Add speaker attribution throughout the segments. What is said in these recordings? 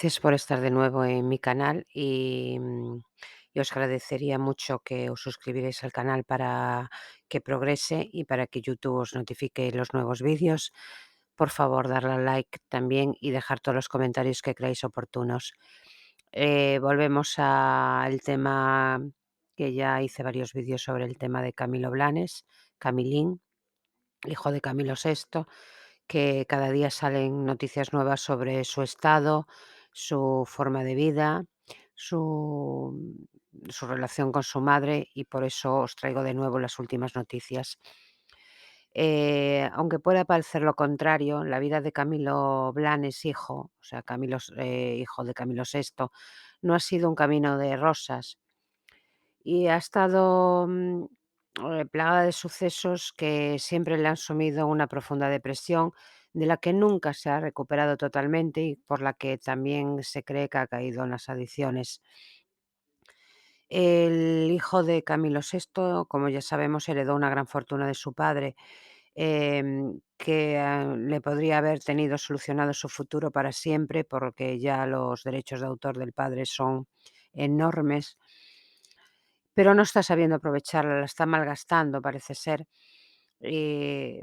Speaker 1: Gracias por estar de nuevo en mi canal y os agradecería mucho que os suscribierais al canal para que progrese y para que YouTube os notifique los nuevos vídeos. Por favor, darle al like también y dejar todos los comentarios que creáis oportunos. Volvemos al tema que ya hice varios vídeos sobre el tema de Camilo Blanes, Camilín, hijo de Camilo VI, que cada día salen noticias nuevas sobre su estado, su forma de vida, su, su relación con su madre, y por eso os traigo de nuevo las últimas noticias. Aunque pueda parecer lo contrario, la vida de Camilo Blanes hijo, o sea, hijo de Camilo VI, no ha sido un camino de rosas y ha estado plagada de sucesos que siempre le han sumido en una profunda depresión, de la que nunca se ha recuperado totalmente y por la que también se cree que ha caído en las adicciones. El hijo de Camilo VI, como ya sabemos, heredó una gran fortuna de su padre, que le podría haber tenido solucionado su futuro para siempre, porque ya los derechos de autor del padre son enormes, pero no está sabiendo aprovecharla, la está malgastando, parece ser,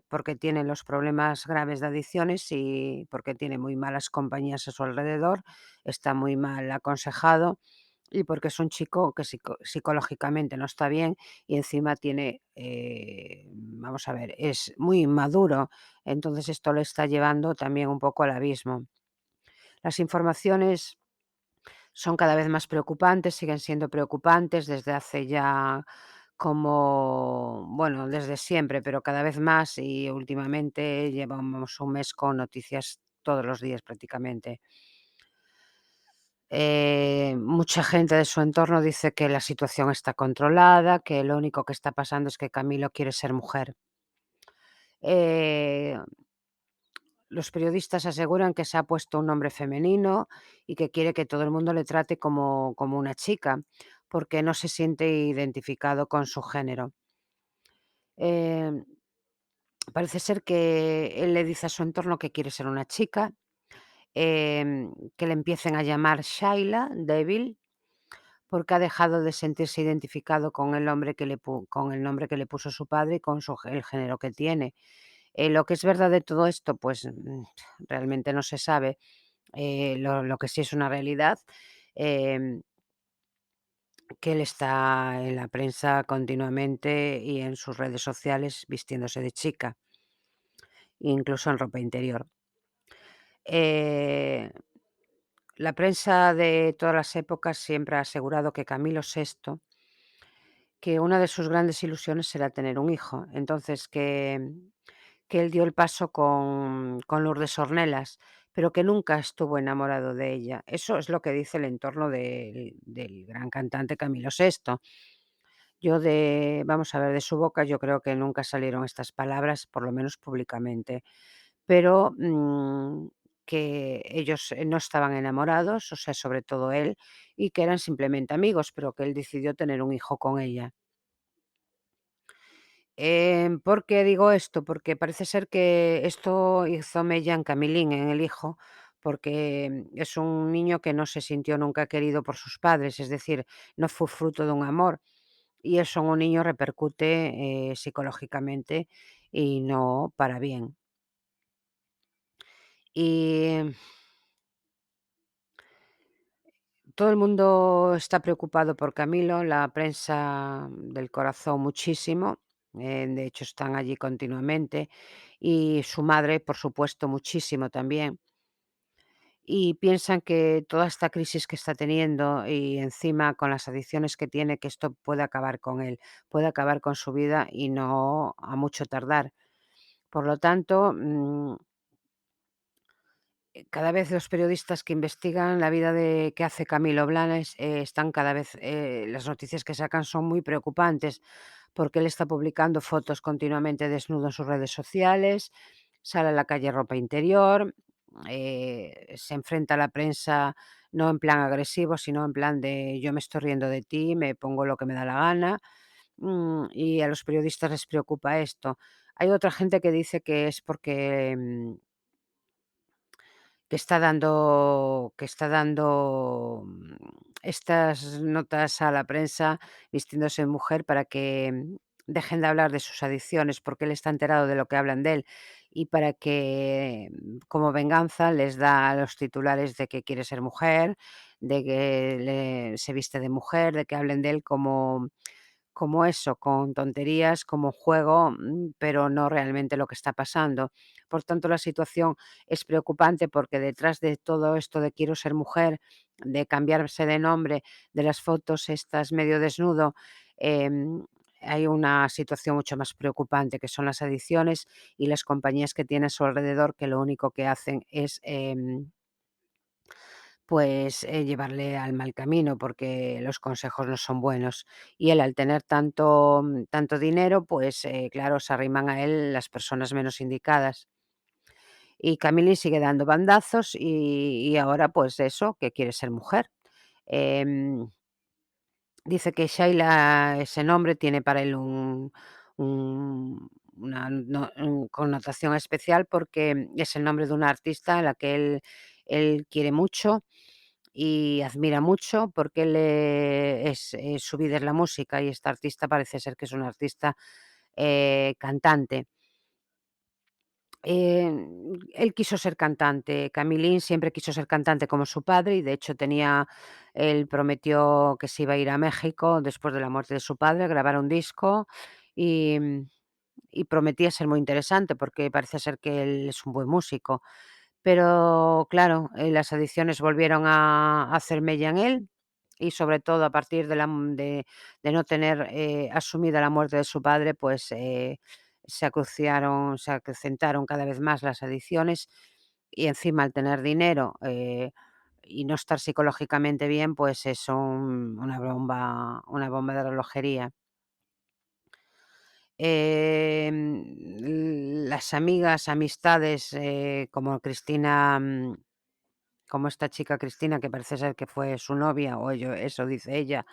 Speaker 1: porque tiene los problemas graves de adicciones y porque tiene muy malas compañías a su alrededor, está muy mal aconsejado y porque es un chico que psicológicamente no está bien y encima tiene, vamos a ver, es muy inmaduro, entonces esto le está llevando también un poco al abismo. Las informaciones son cada vez más preocupantes, siguen siendo preocupantes desde hace ya como, bueno, desde siempre, pero cada vez más y últimamente llevamos un mes con noticias todos los días prácticamente. Mucha gente de su entorno dice que la situación está controlada, que lo único que está pasando es que Camilo quiere ser mujer. Eh, los periodistas aseguran que se ha puesto un nombre femenino y que quiere que todo el mundo le trate como una chica, porque no se siente identificado con su género. Em, Parece ser que él le dice a su entorno que quiere ser una chica, que le empiecen a llamar Shaila, débil, porque ha dejado de sentirse identificado con el hombre con el nombre que le puso su padre y con el género que tiene. Lo que es verdad de todo esto, pues, realmente no se sabe. Lo que sí es una realidad, em, que él está en la prensa continuamente y en sus redes sociales vistiéndose de chica, incluso en ropa interior. Eh, la prensa de todas las épocas siempre ha asegurado que Camilo VI, que una de sus grandes ilusiones era tener un hijo. Entonces, que él dio el paso con Lourdes Ornelas, pero que nunca estuvo enamorado de ella. Eso es lo que dice el entorno del gran cantante Camilo VI. Vamos a ver, de su boca yo creo que nunca salieron estas palabras, por lo menos públicamente, pero, que ellos, no estaban enamorados, o sea, sobre todo él, y que eran simplemente amigos, pero que él decidió tener un hijo con ella. ¿Por qué digo esto? Porque parece ser que esto hizo mella en Camilín, en el hijo, porque es un niño que no se sintió nunca querido por sus padres, es decir, no fue fruto de un amor, y eso en un niño repercute, psicológicamente y no para bien. Y todo el mundo está preocupado por Camilo, la prensa del corazón muchísimo, de hecho están allí continuamente, y su madre, por supuesto, muchísimo también. Y piensan que toda esta crisis que está teniendo y encima con las adicciones que tiene, que esto puede acabar con él, puede acabar con su vida y no a mucho tardar. Por lo tanto, cada vez los periodistas que investigan la vida de que hace Camilo Blanes, están cada vez, las noticias que sacan son muy preocupantes, porque él está publicando fotos continuamente desnudo en sus redes sociales, sale a la calle en ropa interior, se enfrenta a la prensa no en plan agresivo, sino en plan de yo me estoy riendo de ti, me pongo lo que me da la gana, y a los periodistas les preocupa esto. Hay otra gente que dice que es porque, que está dando estas notas a la prensa vistiéndose de mujer para que, dejen de hablar de sus adicciones, porque él está enterado de lo que hablan de él, y para que, como venganza, les da los titulares de que quiere ser mujer, de que se viste de mujer, de que hablen de él como eso, con tonterías, como juego, pero no realmente lo que está pasando. Por tanto, la situación es preocupante porque detrás de todo esto de quiero ser mujer, de cambiarse de nombre, de las fotos estas medio desnudo, em, hay una situación mucho más preocupante, que son las adicciones y las compañías que tiene a su alrededor, que lo único que hacen es, pues, llevarle al mal camino, porque los consejos no son buenos. Y él, al tener tanto dinero, pues, claro, se arriman a él las personas menos indicadas. Y Camily sigue dando bandazos y ahora, pues eso, que quiere ser mujer. Em, Dice que Shaila, ese nombre, tiene para él una connotación especial, porque es el nombre de una artista a la que él quiere mucho y admira mucho, porque él, su vida es la música, y esta artista parece ser que es una artista, cantante. Él quiso ser cantante, Camilín siempre quiso ser cantante como su padre, y de hecho él prometió que se iba a ir a México después de la muerte de su padre, a grabar un disco, y y prometía ser muy interesante, porque parece ser que él es un buen músico. Pero claro, las adicciones volvieron a hacer mella en él, y sobre todo a partir de no tener, asumida la muerte de su padre, pues, se acrecentaron cada vez más las adicciones, y encima, al tener dinero, y no estar psicológicamente bien, pues es una bomba de relojería. Las amigas, amistades, como esta chica Cristina, que parece ser que fue su novia, o eso dice ella,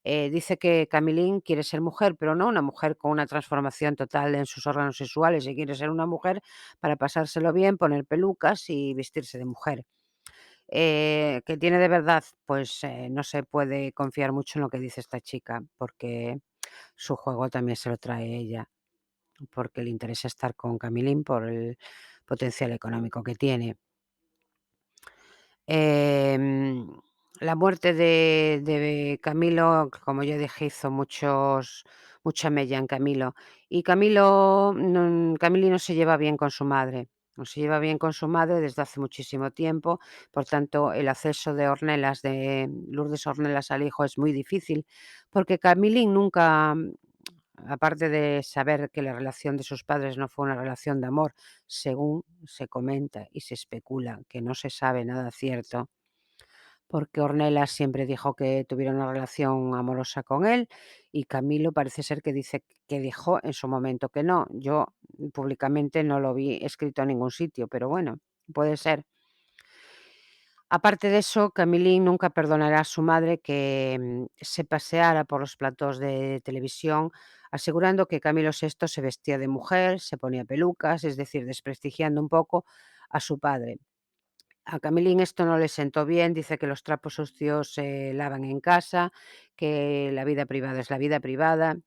Speaker 1: dice que Camilín quiere ser mujer, pero no una mujer con una transformación total en sus órganos sexuales, y quiere ser una mujer para pasárselo bien, poner pelucas y vestirse de mujer. ¿Que tiene de verdad? Pues, no se puede confiar mucho en lo que dice esta chica, porque su juego también se lo trae ella, porque le interesa estar con Camilín por el potencial económico que tiene. Em, la muerte de Camilo, como ya dije, hizo mucha mella en Camilo. Y Camili no se lleva bien con su madre. No se lleva bien con su madre desde hace muchísimo tiempo. Por tanto, el acceso de Lourdes Ornelas al hijo es muy difícil, porque Camilín nunca, aparte de saber que la relación de sus padres no fue una relación de amor, según se comenta y se especula, que no se sabe nada cierto, porque Ornelas siempre dijo que tuvieron una relación amorosa con él, y Camilo parece ser que dice que dijo en su momento que no. Yo públicamente no lo vi escrito en ningún sitio, pero bueno, puede ser. Aparte de eso, Camilín nunca perdonará a su madre que, se paseara por los platós de televisión asegurando que Camilo VI se vestía de mujer, se ponía pelucas, es decir, desprestigiando un poco a su padre. A Camilín esto no le sentó bien, dice que los trapos sucios se lavan en casa, que la vida privada es la vida privada,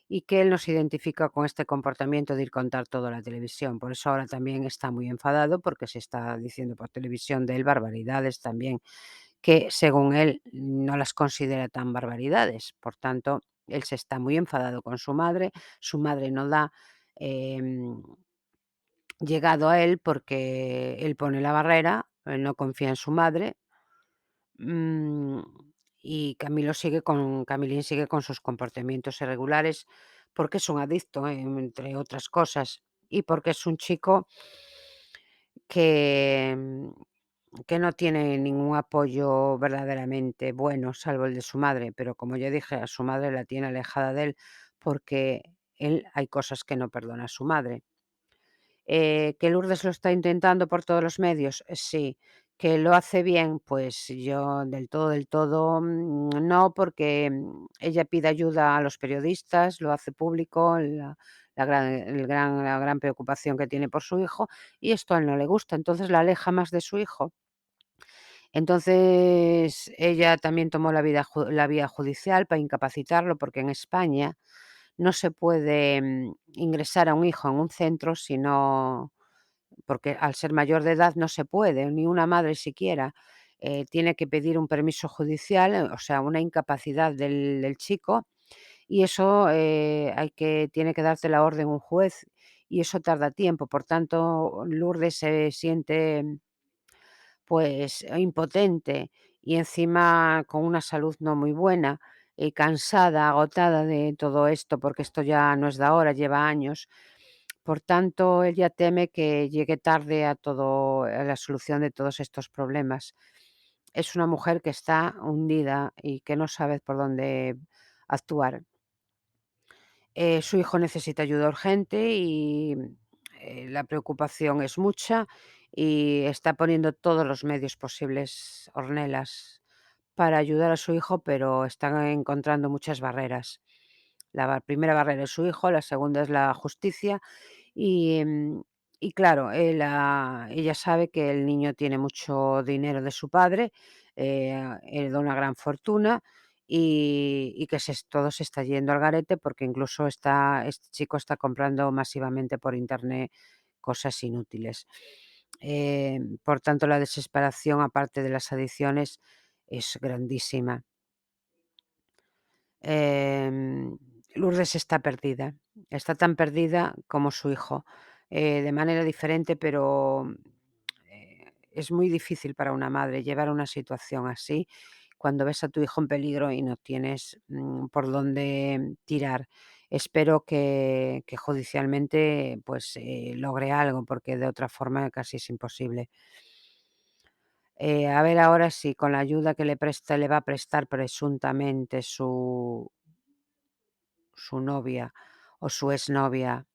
Speaker 1: y que él no se identifica con este comportamiento de ir contar todo a la televisión. Por eso ahora también está muy enfadado, porque se está diciendo por televisión de él barbaridades también, que según él no las considera tan barbaridades. Por tanto, él se está muy enfadado con su madre no da, em, llegado a él, porque él pone la barrera, él no confía en su madre. Mm, y Camilín sigue con sus comportamientos irregulares, porque es un adicto, entre otras cosas, y porque es un chico que, que no tiene ningún apoyo verdaderamente bueno, salvo el de su madre, pero como ya dije, a su madre la tiene alejada de él, porque él hay cosas que no perdona a su madre. ¿Que Lourdes lo está intentando por todos los medios? Sí. ¿Que lo hace bien? Pues yo del todo, no, porque, ella pide ayuda a los periodistas, lo hace público, la gran preocupación que tiene por su hijo, y esto a él no le gusta, entonces la aleja más de su hijo. Entonces, ella también tomó la vía judicial para incapacitarlo, porque en España no se puede, ingresar a un hijo en un centro si no, porque al ser mayor de edad no se puede, ni una madre siquiera, tiene que pedir un permiso judicial, o sea, una incapacidad del chico, y eso, tiene que darte la orden un juez, y eso tarda tiempo. Por tanto, Lourdes se siente, pues, impotente y encima con una salud no muy buena, cansada, agotada de todo esto, porque esto ya no es de ahora, lleva años. Por tanto, ella teme que llegue tarde a la solución de todos estos problemas. Es una mujer que está hundida y que no sabe por dónde actuar. Su hijo necesita ayuda urgente y, la preocupación es mucha, y está poniendo todos los medios posibles, Ornelas, para ayudar a su hijo, pero están encontrando muchas barreras. Primera barrera es su hijo, la segunda es la justicia y, y claro, ella sabe que el niño tiene mucho dinero de su padre, heredó una gran fortuna, y que todo se está yendo al garete, porque incluso este chico está comprando masivamente por Internet cosas inútiles. Por tanto, la desesperación, aparte de las adicciones, es grandísima. Em, Lourdes está tan perdida como su hijo, de manera diferente, pero, es muy difícil para una madre llevar una situación así, cuando ves a tu hijo en peligro y no tienes, por dónde tirar. Espero que judicialmente, pues, logre algo, porque de otra forma casi es imposible. A ver ahora si con la ayuda que le va a prestar presuntamente su novia o su exnovia,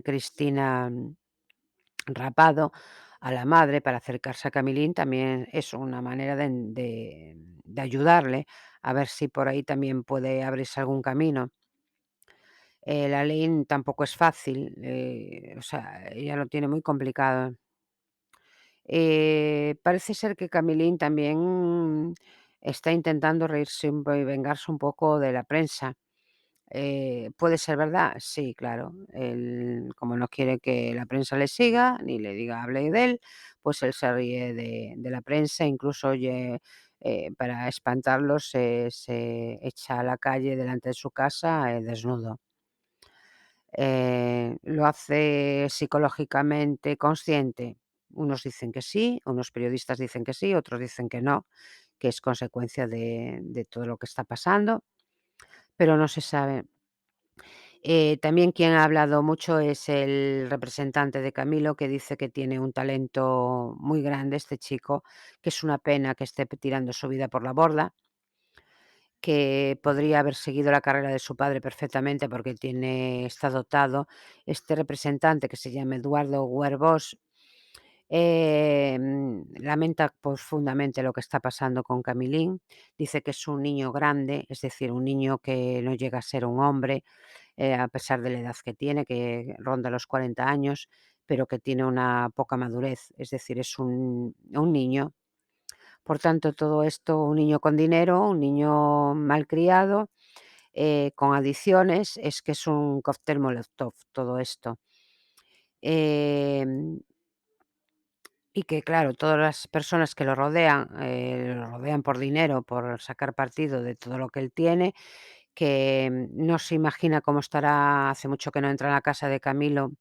Speaker 1: Cristina, Rapado, a la madre para acercarse a Camilín, también es una manera de ayudarle, a ver si por ahí también puede abrirse algún camino. La ley tampoco es fácil, o sea, ella lo tiene muy complicado. Parece ser que Camilín también está intentando reírse y vengarse un poco de la prensa. ¿Puede ser verdad? Sí, claro. Él, como no quiere que la prensa le siga, ni le diga hable de él, pues él se ríe de la prensa, incluso oye, para espantarlos se echa a la calle delante de su casa, desnudo. ¿Lo hace psicológicamente consciente? Unos dicen que sí, unos periodistas dicen que sí, otros dicen que no, que es consecuencia de todo lo que está pasando, pero no se sabe. También quien ha hablado mucho es el representante de Camilo, que dice que tiene un talento muy grande este chico, que es una pena que esté tirando su vida por la borda, que podría haber seguido la carrera de su padre perfectamente porque está dotado. Este representante, que se llama Eduardo Huervos, lamenta profundamente lo que está pasando con Camilín. Dice que es un niño grande, es decir, un niño que no llega a ser un hombre, a pesar de la edad que tiene, que ronda los 40 años, pero que tiene una poca madurez, es decir, es un niño. Por tanto, todo esto, un niño con dinero, un niño malcriado, con adicciones, es que es un cóctel molotov todo esto. Em, y que, claro, todas las personas que lo rodean por dinero, por sacar partido de todo lo que él tiene, que, no se imagina cómo estará, hace mucho que no entra en la casa de Camilo,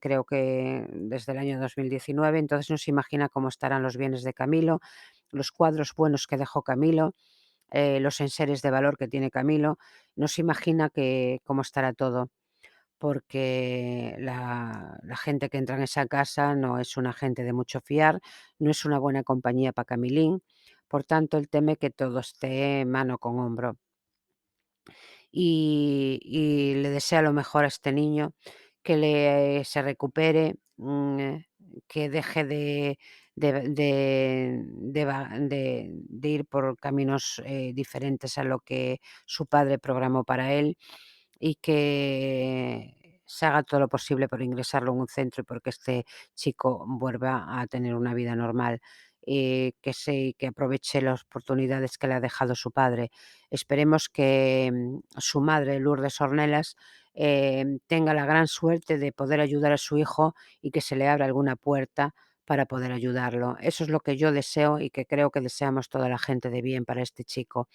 Speaker 1: creo que desde el año 2019, entonces no se imagina cómo estarán los bienes de Camilo, los cuadros buenos que dejó Camilo, los enseres de valor que tiene Camilo, no se imagina cómo estará todo, porque la gente que entra en esa casa no es una gente de mucho fiar, no es una buena compañía para Camilín, por tanto, él teme que todo esté mano con hombro. Y le desea lo mejor a este niño, que se recupere, que deje de ir por caminos, diferentes a lo que su padre programó para él, y que se haga todo lo posible por ingresarlo en un centro y porque este chico vuelva a tener una vida normal, que aproveche las oportunidades que le ha dejado su padre. Esperemos que, su madre, Lourdes Ornelas, tenga la gran suerte de poder ayudar a su hijo y que se le abra alguna puerta para poder ayudarlo. Eso es lo que yo deseo y que creo que deseamos toda la gente de bien para este chico,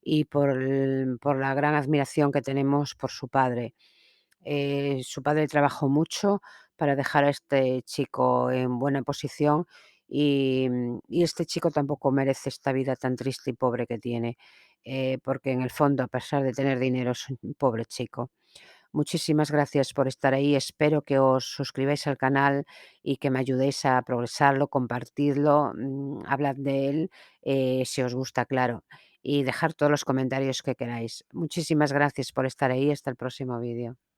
Speaker 1: y por la gran admiración que tenemos por su padre. Su padre trabajó mucho para dejar a este chico en buena posición, y este chico tampoco merece esta vida tan triste y pobre que tiene, porque en el fondo, a pesar de tener dinero, es un pobre chico. Muchísimas gracias por estar ahí. Espero que os suscribáis al canal y que me ayudéis a progresarlo, compartirlo, hablad de él, si os gusta, claro, y dejar todos los comentarios que queráis. Muchísimas gracias por estar ahí. Hasta el próximo vídeo.